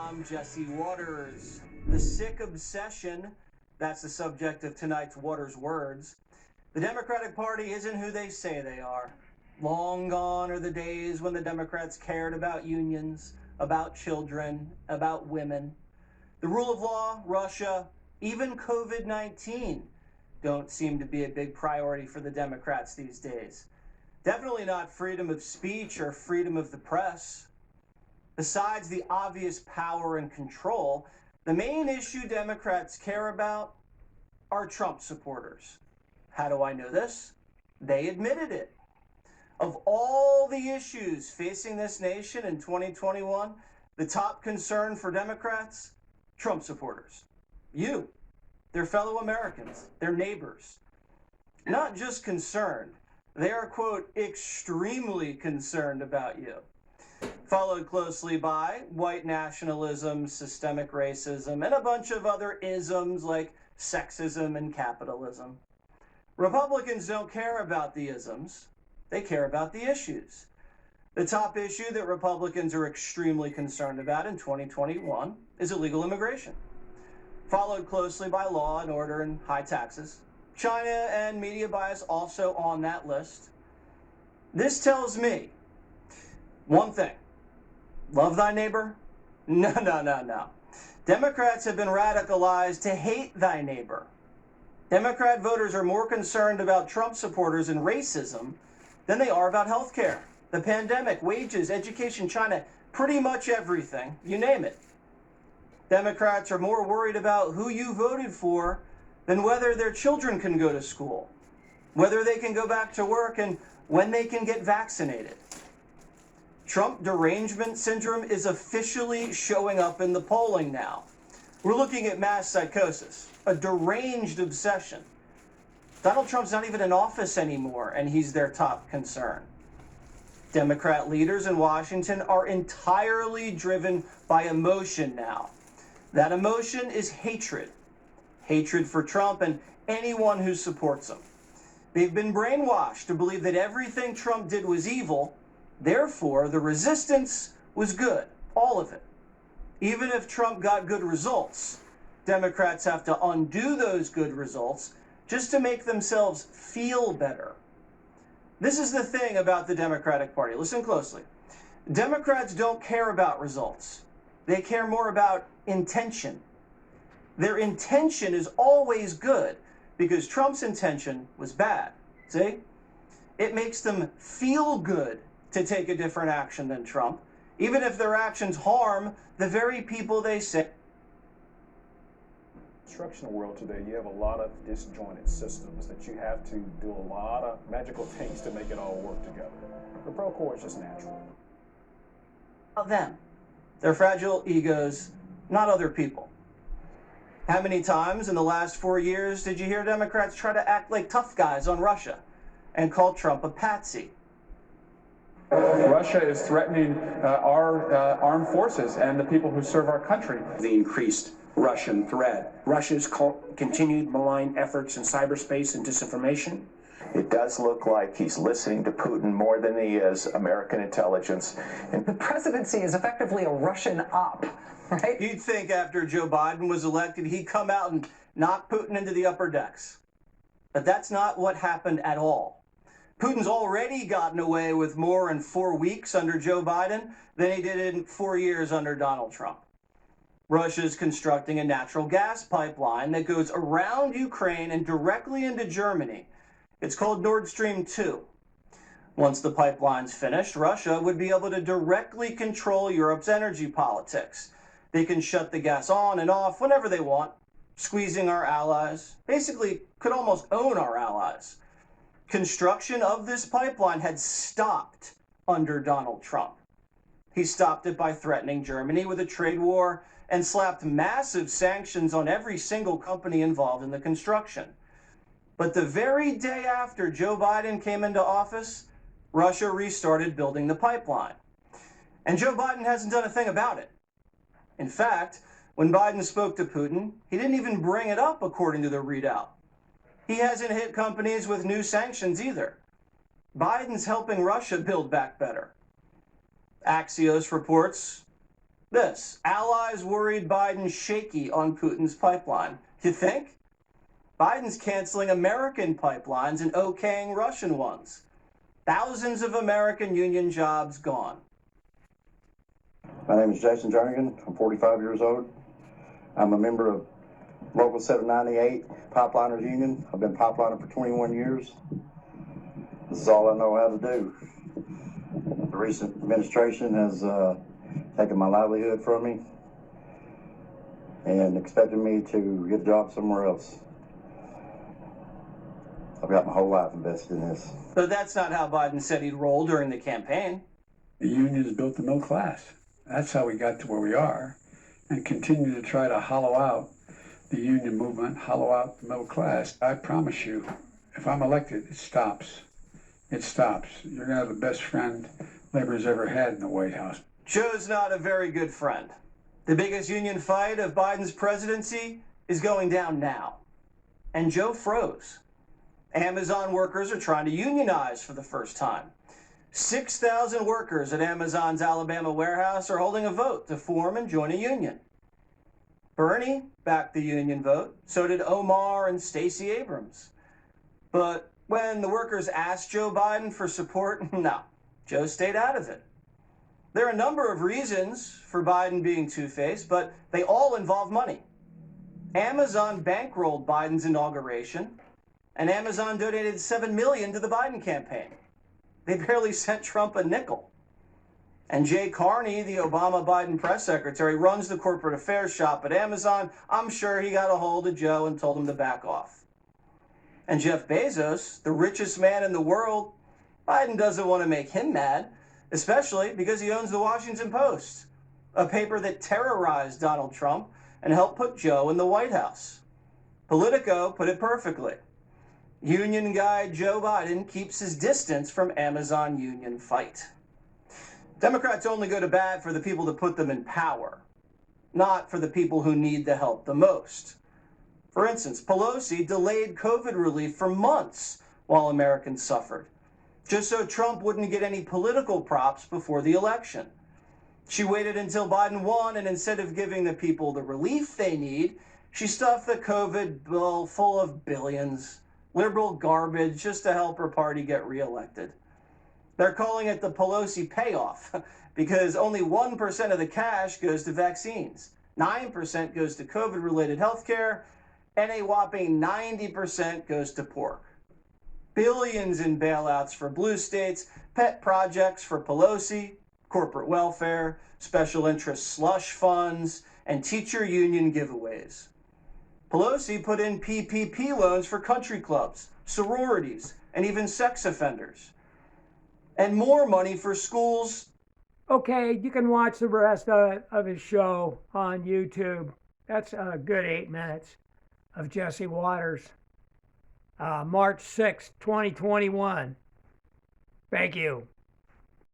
I'm Jesse Waters. The sick obsession, that's the subject of tonight's Waters Words. The Democratic Party isn't who they say they are. Long gone are the days when the Democrats cared about unions, about children, about women. The rule of law, Russia, even COVID-19 don't seem to be a big priority for the Democrats these days. Definitely not freedom of speech or freedom of the press. Besides the obvious power and control, the main issue Democrats care about are Trump supporters. How do I know this? They admitted it. Of all the issues facing this nation in 2021, the top concern for Democrats, Trump supporters. You, their fellow Americans, their neighbors. Not just concerned, they are, quote, extremely concerned about you. Followed closely by white nationalism, systemic racism, and a bunch of other isms like sexism and capitalism. Republicans don't care about the isms, they care about the issues. The top issue that Republicans are extremely concerned about in 2021 is illegal immigration, followed closely by law and order and high taxes. China and media bias also on that list. This tells me one thing. Love thy neighbor? No. Democrats have been radicalized to hate thy neighbor. Democrat voters are more concerned about Trump supporters and racism than they are about health care, the pandemic, wages, education, China, pretty much everything, you name it. Democrats are more worried about who you voted for than whether their children can go to school, whether they can go back to work, and when they can get vaccinated. Trump derangement syndrome is officially showing up in the polling now. We're looking at mass psychosis, a deranged obsession. Donald Trump's not even in office anymore, and he's their top concern. Democrat leaders in Washington are entirely driven by emotion now. That emotion is hatred. Hatred for Trump and anyone who supports him. They've been brainwashed to believe that everything Trump did was evil. Therefore, the resistance was good, all of it. Even if Trump got good results, Democrats have to undo those good results just to make themselves feel better. This is the thing about the Democratic Party. Listen closely. Democrats don't care about results. They care more about intention. Their intention is always good because Trump's intention was bad. See? It makes them feel good to take a different action than Trump, even if their actions harm the very people they say. Construction world today, you have a lot of disjointed systems that you have to do a lot of magical things to make it all work together. The Procore is just natural. About them, their fragile egos, not other people. How many times in the last 4 years did you hear Democrats try to act like tough guys on Russia and call Trump a patsy? Russia is threatening our armed forces and the people who serve our country. The increased Russian threat. Russia's continued malign efforts in cyberspace and disinformation. It does look like he's listening to Putin more than he is American intelligence. And the presidency is effectively a Russian op, right? You'd think after Joe Biden was elected, he'd come out and knock Putin into the upper decks. But that's not what happened at all. Putin's already gotten away with more in 4 weeks under Joe Biden than he did in 4 years under Donald Trump. Russia's constructing a natural gas pipeline that goes around Ukraine and directly into Germany. It's called Nord Stream 2. Once the pipeline's finished, Russia would be able to directly control Europe's energy politics. They can shut the gas on and off whenever they want, squeezing our allies, basically could almost own our allies. Construction of this pipeline had stopped under Donald Trump. He stopped it by threatening Germany with a trade war and slapped massive sanctions on every single company involved in the construction. But the very day after Joe Biden came into office, Russia restarted building the pipeline. And Joe Biden hasn't done a thing about it. In fact, when Biden spoke to Putin, he didn't even bring it up according to the readout. He hasn't hit companies with new sanctions either. Biden's helping Russia build back better. Axios reports This, allies worried Biden's shaky on Putin's pipeline. You think? Biden's canceling American pipelines and okaying Russian ones. Thousands of American union jobs gone. My name is Jason Jernigan. I'm 45 years old. I'm a member of Local 798 Pipeliners Union. I've been pipelining for 21 years. This is all I know how to do. The recent administration has taken my livelihood from me and expected me to get a job somewhere else. I've got my whole life invested in this. But that's not how Biden said he'd roll during the campaign. The unions built the middle class. That's how we got to where we are, and continue to try to hollow out the union movement, hollow out the middle class. I promise you, if I'm elected, it stops. It stops. You're going to have the best friend labor's ever had in the White House. Joe's not a very good friend. The biggest union fight of Biden's presidency is going down now. And Joe froze. Amazon workers are trying to unionize for the first time. 6,000 workers at Amazon's Alabama warehouse are holding a vote to form and join a union. Bernie backed the union vote, so did Omar and Stacey Abrams. But when the workers asked Joe Biden for support, no, Joe stayed out of it. There are a number of reasons for Biden being two-faced, but they all involve money. Amazon bankrolled Biden's inauguration, and Amazon donated $7 million to the Biden campaign. They barely sent Trump a nickel. And Jay Carney, the Obama-Biden press secretary, runs the corporate affairs shop at Amazon. I'm sure he got a hold of Joe and told him to back off. And Jeff Bezos, the richest man in the world, Biden doesn't want to make him mad, especially because he owns the Washington Post, a paper that terrorized Donald Trump and helped put Joe in the White House. Politico put it perfectly. Union guy Joe Biden keeps his distance from Amazon union fight. Democrats only go to bat for the people that put them in power, not for the people who need the help the most. For instance, Pelosi delayed COVID relief for months while Americans suffered, just so Trump wouldn't get any political props before the election. She waited until Biden won, and instead of giving the people the relief they need, she stuffed the COVID bill full of billions, liberal garbage, just to help her party get reelected. They're calling it the Pelosi payoff because only 1% of the cash goes to vaccines, 9% goes to COVID-related health care, and a whopping 90% goes to pork. Billions in bailouts for blue states, pet projects for Pelosi, corporate welfare, special interest slush funds, and teacher union giveaways. Pelosi put in PPP loans for country clubs, sororities, and even sex offenders. And more money for schools. Okay, you can watch the rest of his show on YouTube. That's a good 8 minutes of Jesse Watters. March 6, 2021. Thank you.